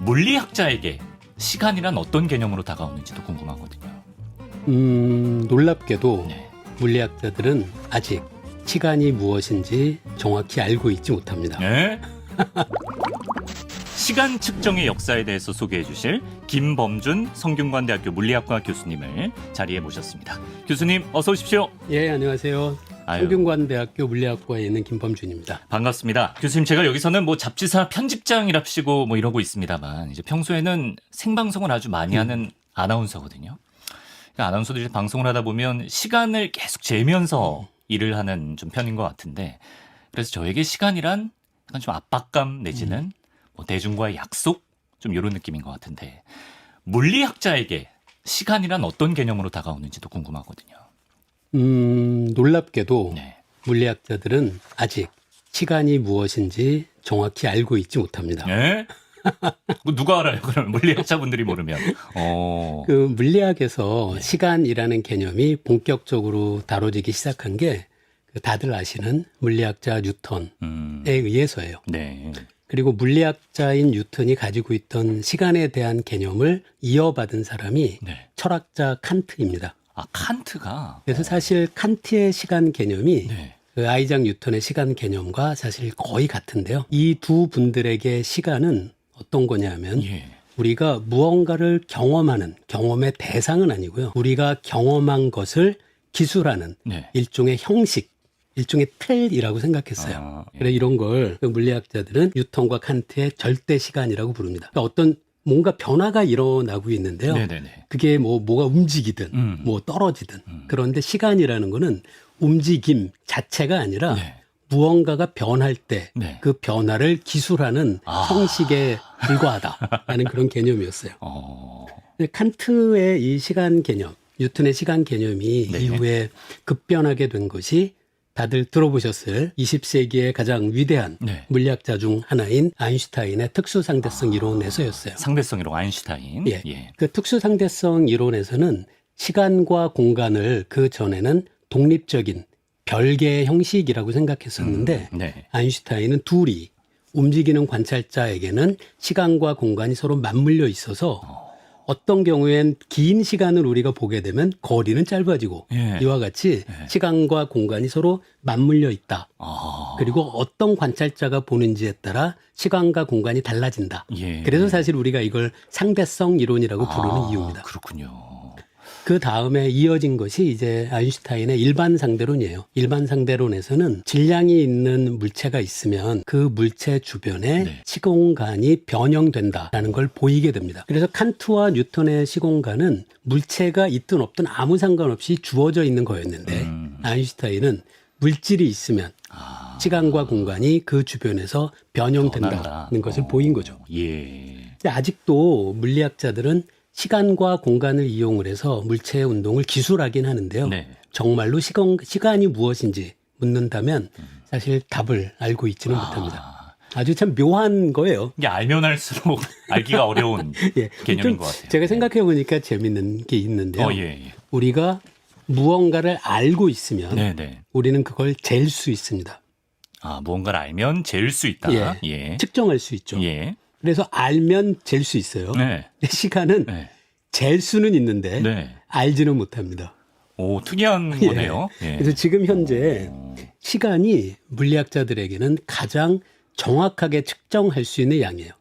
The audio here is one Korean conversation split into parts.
물리학자에게 시간이란 어떤 개념으로 다가오는지도 궁금하거든요. 놀랍게도 네. 물리학자들은 아직 시간이 무엇인지 정확히 알고 있지 못합니다. 네? 시간 측정의 역사에 대해서 소개해 주실 김범준 성균관대학교 물리학과 교수님을 자리에 모셨습니다. 교수님 어서 오십시오. 예, 안녕하세요. 아유. 성균관대학교 물리학과에 있는 김범준입니다. 반갑습니다. 교수님, 제가 여기서는 뭐 잡지사 편집장이랍시고 뭐 이러고 있습니다만 이제 평소에는 생방송을 아주 많이 하는 아나운서거든요. 그러니까 아나운서들이 방송을 하다 보면 시간을 계속 재면서 일을 하는 좀 편인 것 같은데, 그래서 저에게 시간이란 약간 좀 압박감 내지는 뭐 대중과의 약속 좀 이런 느낌인 것 같은데, 물리학자에게 시간이란 어떤 개념으로 다가오는지도 궁금하거든요. 놀랍게도 네. 물리학자들은 아직 시간이 무엇인지 정확히 알고 있지 못합니다. 네? 누가 알아요? 그럼 물리학자분들이 모르면. 그 물리학에서 시간이라는 개념이 본격적으로 다뤄지기 시작한 게 다들 아시는 물리학자 뉴턴에 의해서예요. 네. 그리고 물리학자인 뉴턴이 가지고 있던 시간에 대한 개념을 이어받은 사람이 네. 철학자 칸트입니다. 아, 칸트가. 그래서 사실 칸트의 시간 개념이 네. 그 아이작 뉴턴의 시간 개념과 사실 거의 같은데요. 이 두 분들에게 시간은 어떤 거냐면 예. 우리가 무언가를 경험하는 경험의 대상은 아니고요. 우리가 경험한 것을 기술하는 네. 일종의 형식, 일종의 틀이라고 생각했어요. 아, 예. 그래 이런 걸 물리학자들은 뉴턴과 칸트의 절대 시간이라고 부릅니다. 그러니까 어떤 뭔가 변화가 일어나고 있는데요. 네네네. 그게 뭐가 움직이든 뭐 떨어지든 그런데 시간이라는 거는 움직임 자체가 아니라 네. 무언가가 변할 때 네. 그 변화를 기술하는 형식에 불과하다라는 그런 개념이었어요. 근데 칸트의 이 시간 개념, 뉴턴의 시간 개념이 네. 이후에 급변하게 된 것이 다들 들어보셨을 20세기의 가장 위대한 네. 물리학자 중 하나인 아인슈타인의 특수상대성 이론에서였어요. 상대성 이론 아인슈타인. 예. 그 특수상대성 이론에서는 시간과 공간을 그 전에는 독립적인 별개의 형식이라고 생각했었는데 네. 아인슈타인은 둘이 움직이는 관찰자에게는 시간과 공간이 서로 맞물려 있어서 어떤 경우엔 긴 시간을 우리가 보게 되면 거리는 짧아지고 예. 이와 같이 시간과 공간이 서로 맞물려 있다. 아. 그리고 어떤 관찰자가 보는지에 따라 시간과 공간이 달라진다. 예. 그래서 사실 우리가 이걸 상대성 이론이라고 부르는 이유입니다. 그렇군요. 그 다음에 이어진 것이 이제 아인슈타인의 일반 상대론이에요. 일반 상대론에서는 질량이 있는 물체가 있으면 그 물체 주변에 네. 시공간이 변형된다라는 걸 보이게 됩니다. 그래서 칸트와 뉴턴의 시공간은 물체가 있든 없든 아무 상관없이 주어져 있는 거였는데 아인슈타인은 물질이 있으면 시간과 공간이 그 주변에서 변형된다는 것을 보인 거죠. 예. 근데 아직도 물리학자들은 시간과 공간을 이용을 해서 물체의 운동을 기술하긴 하는데요. 네. 정말로 시간이 무엇인지 묻는다면 사실 답을 알고 있지는 못합니다. 아주 참 묘한 거예요. 이게 알면 할수록 알기가 어려운 예. 개념인 것 같아요. 제가 생각해 보니까 재밌는 게 있는데요. 예. 우리가 무언가를 알고 있으면 네네. 우리는 그걸 잴 수 있습니다. 아, 무언가를 알면 잴 수 있다. 예. 예. 측정할 수 있죠. 예. 그래서 알면 잴 수 있어요. 네. 근데 시간은 네. 잴 수는 있는데 네. 알지는 못합니다. 오, 특이한 예. 거네요. 예. 그래서 지금 현재 시간이 물리학자들에게는 가장 정확하게 측정할 수 있는 양이에요.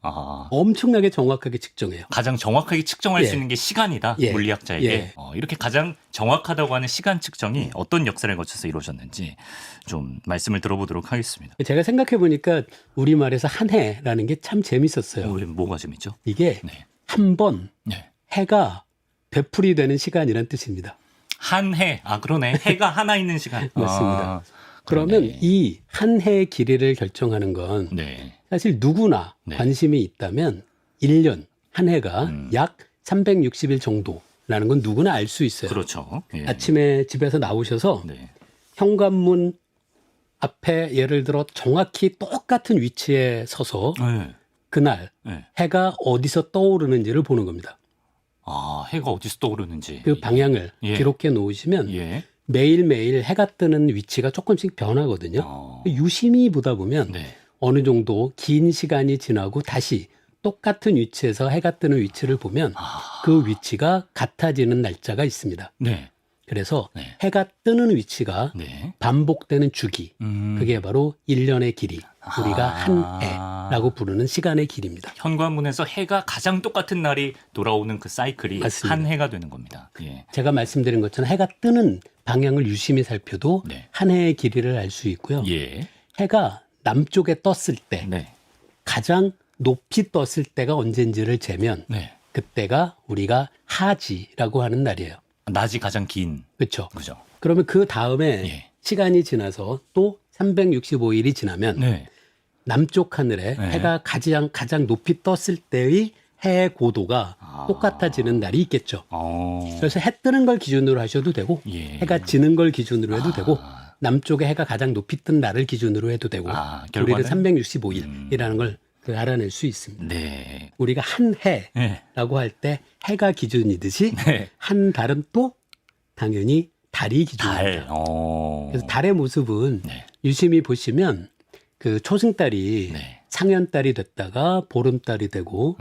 아, 엄청나게 정확하게 측정해요. 가장 정확하게 측정할 예. 수 있는 게 시간이다. 예. 물리학자에게. 예. 이렇게 가장 정확하다고 하는 시간 측정이 어떤 역사를 거쳐서 이루어졌는지 좀 말씀을 들어보도록 하겠습니다. 제가 생각해 보니까 우리말에서 한 해라는 게 참 재밌었어요. 뭐가 재밌죠? 이게 네. 한 번 네. 해가 되풀이 되는 시간이란 뜻입니다. 한 해. 아, 그러네. 해가 하나 있는 시간. 맞습니다. 아, 그러면 그러네. 이 한 해의 길이를 결정하는 건 네. 사실 누구나 네. 관심이 있다면 1년, 한 해가 약 360일 정도라는 건 누구나 알 수 있어요. 그렇죠. 예. 아침에 집에서 나오셔서 네. 현관문 앞에 예를 들어 정확히 똑같은 위치에 서서 네. 그날 네. 해가 어디서 떠오르는지를 보는 겁니다. 아, 해가 어디서 떠오르는지. 그 방향을 예. 기록해 놓으시면 예. 매일매일 해가 뜨는 위치가 조금씩 변하거든요. 유심히 보다 보면 네. 어느 정도 긴 시간이 지나고 다시 똑같은 위치에서 해가 뜨는 위치를 보면 그 위치가 같아지는 날짜가 있습니다. 네. 그래서 네. 해가 뜨는 위치가 네. 반복되는 주기, 그게 바로 1년의 길이, 우리가 한 해라고 부르는 시간의 길입니다. 현관문에서 해가 가장 똑같은 날이 돌아오는 그 사이클이 맞습니다. 한 해가 되는 겁니다. 예. 제가 말씀드린 것처럼 해가 뜨는 방향을 유심히 살펴도 네. 한 해의 길이를 알 수 있고요. 예. 해가 남쪽에 떴을 때 네. 가장 높이 떴을 때가 언젠지를 재면 네. 그때가 우리가 하지라고 하는 날이에요. 낮이 가장 긴. 그렇죠. 그죠? 그러면 그 다음에 예. 시간이 지나서 또 365일이 지나면 네. 남쪽 하늘에 네. 해가 가장 높이 떴을 때의 해의 고도가 똑같아지는 날이 있겠죠. 그래서 해 뜨는 걸 기준으로 하셔도 되고 예. 해가 지는 걸 기준으로 해도 되고 남쪽에 해가 가장 높이 뜬 날을 기준으로 해도 되고 우리는 결과는 365일이라는 걸 알아낼 수 있습니다. 네. 우리가 한 해라고 할 때 해가 기준이듯이 네. 한 달은 또 당연히 달이 기준입니다. 달. 그래서 달의 모습은 네. 유심히 보시면 그 초승달이 네. 상현달이 됐다가 보름달이 되고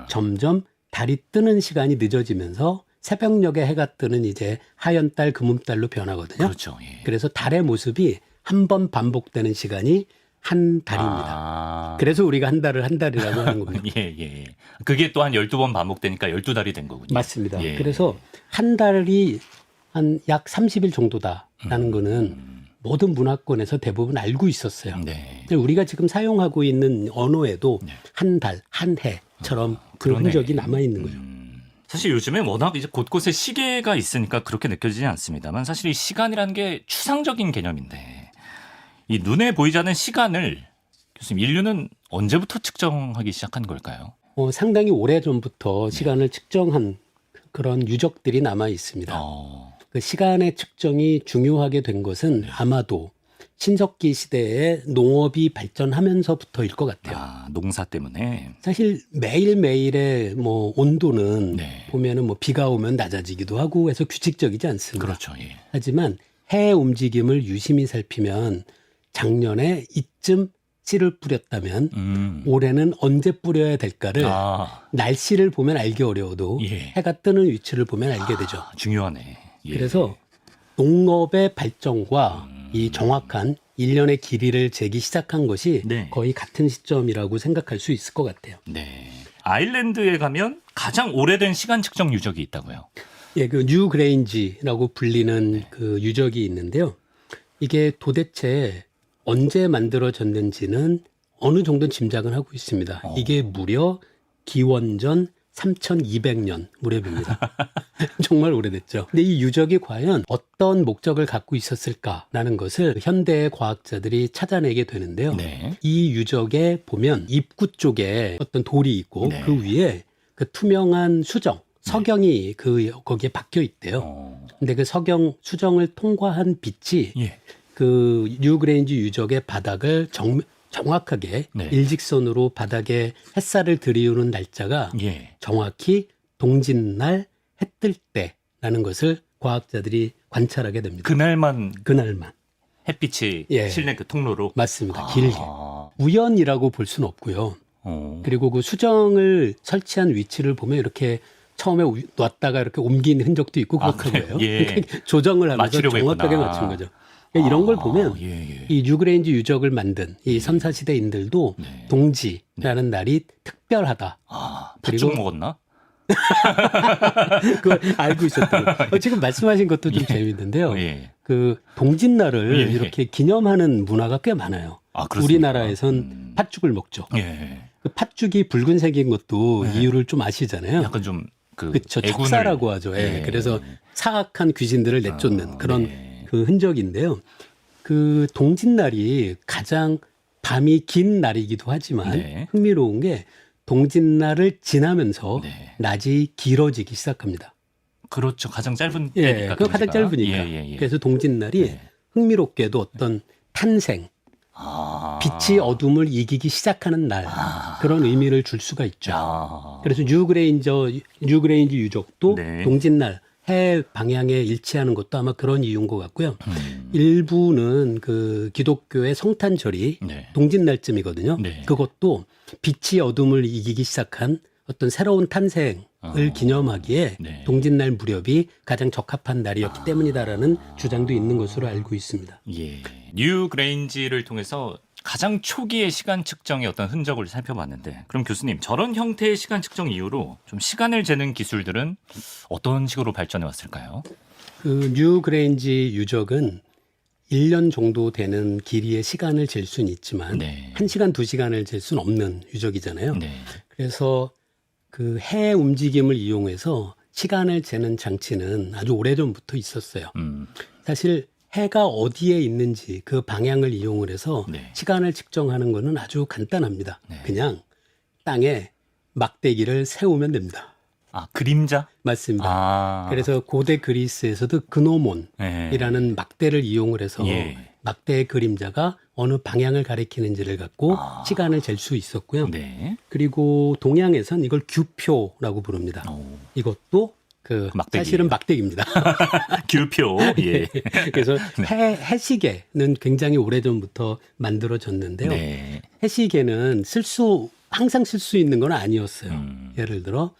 점점 달이 뜨는 시간이 늦어지면서 새벽녘에 해가 뜨는 이제 하연달, 금음달로 변하거든요. 그렇죠. 예. 그래서 달의 모습이 한 번 반복되는 시간이 한 달입니다. 그래서 우리가 한 달을 한 달이라고 하는 겁니다. 예, 예. 그게 또 한 12번 반복되니까 12달이 된 거군요. 맞습니다. 예. 그래서 한 달이 한 약 30일 정도다라는 거는 모든 문화권에서 대부분 알고 있었어요. 네. 근데 우리가 지금 사용하고 있는 언어에도 네. 한 달, 한 해처럼 그 그러네. 흔적이 남아 있는 거죠. 사실 요즘에 워낙 이제 곳곳에 시계가 있으니까 그렇게 느껴지지 않습니다만 사실 이 시간이라는 게 추상적인 개념인데 이 눈에 보이지 않는 시간을 교수님 인류는 언제부터 측정하기 시작한 걸까요? 상당히 오래 전부터 시간을 측정한 그런 유적들이 남아 있습니다. 그 시간의 측정이 중요하게 된 것은 아마도 신석기 시대에 농업이 발전하면서부터일 것 같아요. 농사 때문에. 사실 매일매일의 뭐 온도는 네. 보면은 뭐 비가 오면 낮아지기도 하고 해서 규칙적이지 않습니다. 그렇죠. 예. 하지만 해의 움직임을 유심히 살피면 작년에 이쯤 씨를 뿌렸다면 올해는 언제 뿌려야 될까를 날씨를 보면 알기 어려워도 예. 해가 뜨는 위치를 보면 알게 되죠. 중요하네. 예. 그래서 농업의 발전과 이 정확한 일년의 길이를 재기 시작한 것이 네. 거의 같은 시점이라고 생각할 수 있을 것 같아요. 네. 아일랜드에 가면 가장 오래된 시간 측정 유적이 있다고요. 예, 그 뉴 그레인지라고 불리는 그 유적이 있는데요. 이게 도대체 언제 만들어졌는지는 어느 정도 짐작은 하고 있습니다. 이게 무려 기원전 3200년 무렵입니다. 정말 오래됐죠. 근데 이 유적이 과연 어떤 목적을 갖고 있었을까라는 것을 현대의 과학자들이 찾아내게 되는데요. 네. 이 유적에 보면 입구 쪽에 어떤 돌이 있고 네. 그 위에 그 투명한 수정, 서경이 거기에 박혀 있대요. 근데 그 수정을 통과한 빛이 예. 그 뉴그레인지 유적의 바닥을 정확하게 네. 일직선으로 바닥에 햇살을 들이우는 날짜가 예. 정확히 동짓날 해 뜰 때라는 것을 과학자들이 관찰하게 됩니다. 그날만 햇빛이 예. 실내 그 통로로. 맞습니다. 길게. 우연이라고 볼 수는 없고요. 그리고 그 수정을 설치한 위치를 보면 이렇게 처음에 놨다가 이렇게 옮긴 흔적도 있고 그렇더라고요. 예. 그러니까 조정을 하면서 맞추려고 정확하게 했구나. 맞춘 거죠. 그러니까 이런 걸 보면 예. 이 뉴그레인지 유적을 만든 이 선사시대인들도 네. 동지라는 날이 특별하다. 팥죽 먹었나? 그걸 알고 있었던 거예요. 지금 말씀하신 것도 좀 재미있는데요. 예. 그 동짓날을 예. 이렇게 기념하는 문화가 꽤 많아요. 그렇습니까? 우리나라에선 팥죽을 먹죠. 예. 그 팥죽이 붉은색인 것도 이유를 좀 아시잖아요. 약간 좀 그렇죠. 척사라고 하죠. 예. 그래서 사악한 귀신들을 내쫓는 그런 네. 그 흔적인데요. 그 동짓날이 가장 밤이 긴 날이기도 하지만 네. 흥미로운 게 동짓날을 지나면서 네. 낮이 길어지기 시작합니다. 그렇죠. 가장 짧은 예, 때니까. 그 가장 동시가. 짧으니까. 예. 그래서 동짓날이 네. 흥미롭게도 어떤 탄생, 빛이 어둠을 이기기 시작하는 날 그런 의미를 줄 수가 있죠. 그래서 뉴그레인지 유적도 네. 동짓날 해 방향에 일치하는 것도 아마 그런 이유인 것 같고요. 일부는 그 기독교의 성탄절이 네. 동짓날쯤이거든요. 네. 그것도 빛이 어둠을 이기기 시작한 어떤 새로운 탄생을 기념하기에 네. 동짓날 무렵이 가장 적합한 날이었기 때문이다라는 주장도 있는 것으로 알고 있습니다. 예. 뉴 그레인지를 통해서 가장 초기의 시간 측정의 어떤 흔적을 살펴봤는데, 그럼 교수님, 저런 형태의 시간 측정 이후로 좀 시간을 재는 기술들은 어떤 식으로 발전해 왔을까요? 그 뉴 그레인지 유적은 1년 정도 되는 길이의 시간을 잴 수는 있지만 네. 1시간, 2시간을 잴 수는 없는 유적이잖아요. 네. 그래서 그 해 움직임을 이용해서 시간을 재는 장치는 아주 오래전부터 있었어요. 사실 해가 어디에 있는지 그 방향을 이용을 해서 네. 시간을 측정하는 것은 아주 간단합니다. 네. 그냥 땅에 막대기를 세우면 됩니다. 아, 그림자? 맞습니다. 아. 그래서 고대 그리스에서도 그노몬이라는 네. 막대를 이용을 해서 예. 막대의 그림자가 어느 방향을 가리키는지를 갖고 시간을 잴 수 있었고요. 네. 그리고 동양에선 이걸 규표라고 부릅니다. 오. 이것도 그 막대기. 사실은 막대기입니다. 규표. 예. 그래서 해시계는 굉장히 오래전부터 만들어졌는데요. 네. 해시계는 항상 쓸 수 있는 건 아니었어요. 예를 들어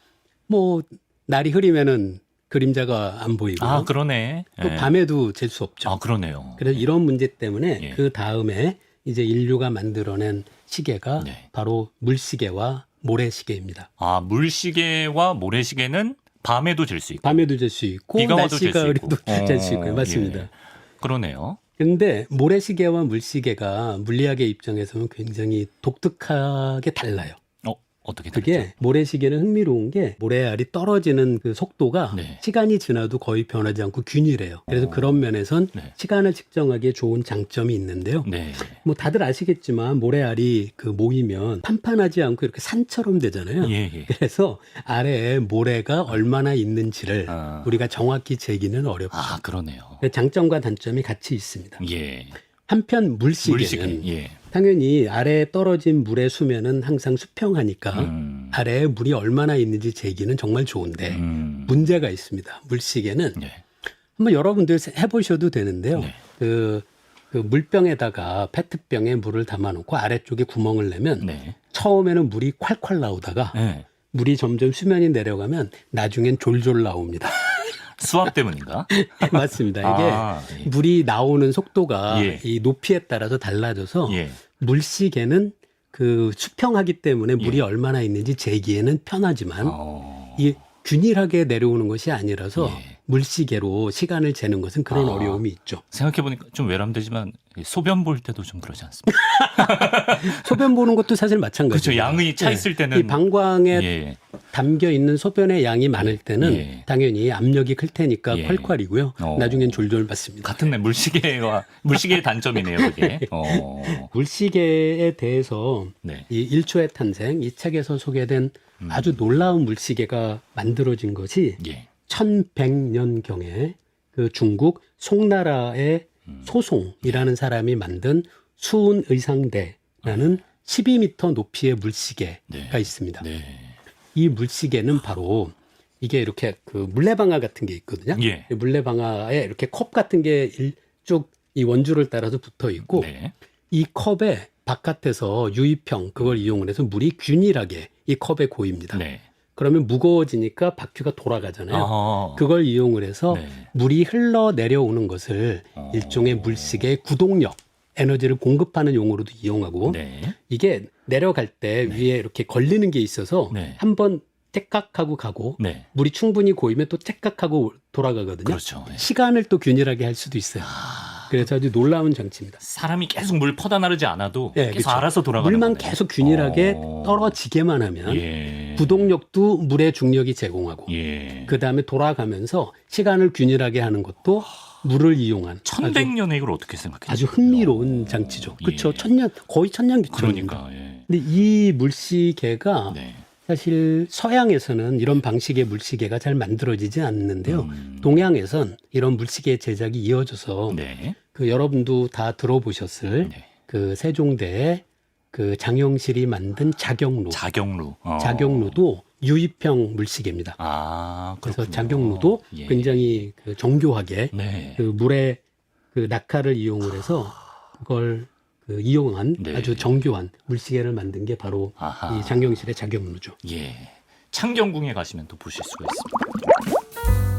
뭐 날이 흐리면은 그림자가 안 보이고 아, 그러네. 또 예. 밤에도 잴 수 없죠. 아, 그러네요. 그래서 이런 문제 때문에 예. 그 다음에 이제 인류가 만들어낸 시계가 네. 바로 물시계와 모래시계입니다. 아, 물시계와 모래시계는 밤에도 잴 수 있고. 밤에도 잴 수 있고 비가 와도 잴 날씨가 수 있고. 흐려도 잴 수 있고요. 맞습니다. 예. 그러네요. 그런데 모래시계와 물시계가 물리학의 입장에서는 굉장히 독특하게 달라요. 어떻게 다르죠? 그게 모래시계는 흥미로운 게 모래알이 떨어지는 그 속도가 네. 시간이 지나도 거의 변하지 않고 균일해요. 그래서 그런 면에선 네. 시간을 측정하기에 좋은 장점이 있는데요. 네. 뭐 다들 아시겠지만 모래알이 그 모이면 판판하지 않고 이렇게 산처럼 되잖아요. 예, 예. 그래서 아래에 모래가 얼마나 있는지를 아. 우리가 정확히 재기는 어렵죠. 아, 그러네요. 장점과 단점이 같이 있습니다. 예. 한편 물시계는 물시계. 예. 당연히 아래에 떨어진 물의 수면은 항상 수평하니까 아래에 물이 얼마나 있는지 재기는 정말 좋은데 문제가 있습니다. 물시계는 네. 한번 여러분들 해보셔도 되는데요. 네. 그 물병에다가 페트병에 물을 담아놓고 아래쪽에 구멍을 내면 네. 처음에는 물이 콸콸 나오다가 네. 물이 점점 수면이 내려가면 나중엔 졸졸 나옵니다. 수압 때문인가? 맞습니다. 이게 아, 예. 물이 나오는 속도가 예. 이 높이에 따라서 달라져서 예. 물시계는 그 수평하기 때문에 물이 얼마나 있는지 재기에는 편하지만 이 균일하게 내려오는 것이 아니라서 예. 물시계로 시간을 재는 것은 그런 어려움이 있죠. 생각해보니까 좀 외람되지만 소변 볼 때도 좀 그러지 않습니까? 소변 보는 것도 사실 마찬가지죠. 그렇죠. 양이 차 있을 때는 이 방광에 예. 담겨 있는 소변의 양이 많을 때는 예. 당연히 압력이 클 테니까 예. 콸콸이고요. 나중엔 졸졸 받습니다. 같은 날 물시계의 단점이네요, 그게. 물시계에 대해서 네. 이 일초의 탄생, 이 책에서 소개된 아주 놀라운 물시계가 만들어진 것이 예. 1100년경에 그 중국 송나라의 소송이라는 사람이 만든 수운의상대라는 12m 높이의 물시계가 네. 있습니다. 네. 이 물시계는 바로 이게 이렇게 그 물레방아 같은 게 있거든요. 예. 이 물레방아에 이렇게 컵 같은 게 쭉 이 원줄을 따라서 붙어 있고 네. 이 컵의 바깥에서 유입형 그걸 이용을 해서 물이 균일하게 이 컵에 고입니다. 네. 그러면 무거워지니까 바퀴가 돌아가잖아요. 아. 그걸 이용을 해서 네. 물이 흘러 내려오는 것을 일종의 물시계의 구동력, 에너지를 공급하는 용어로도 이용하고 네. 이게 내려갈 때 위에 이렇게 걸리는 게 있어서 네. 한번 째깍하고 가고 네. 물이 충분히 고이면 또 째깍하고 돌아가거든요. 그렇죠. 예. 시간을 또 균일하게 할 수도 있어요. 그래서 아주 놀라운 장치입니다. 사람이 계속 물 퍼다 나르지 않아도 네, 계속 그렇죠. 알아서 돌아가는 물만 거네요. 계속 균일하게 떨어지게만 하면 예. 구동력도 물의 중력이 제공하고 예. 그 다음에 돌아가면서 시간을 균일하게 하는 것도 물을 이용한 1100년에 이걸 어떻게 생각해요? 아주 흥미로운 장치죠. 그렇죠. 예. 거의 천년 기초입니다. 그러니까. 예. 근데 이 물시계가 네. 사실 서양에서는 이런 방식의 물시계가 잘 만들어지지 않는데요. 동양에선 이런 물시계 제작이 이어져서 네. 그 여러분도 다 들어보셨을 네. 그 세종대의 그 장영실이 만든 자경루. 자경루. 자경루도 유입형 물시계입니다. 아, 그래서 그렇군요. 장경루도 예. 굉장히 그 정교하게 네. 그 물의 그 낙하를 이용을 해서 그걸 그 이용한 네. 아주 정교한 물시계를 만든 게 바로 아하. 이 장경실의 장경루죠. 예. 창경궁에 가시면 또 보실 수가 있습니다.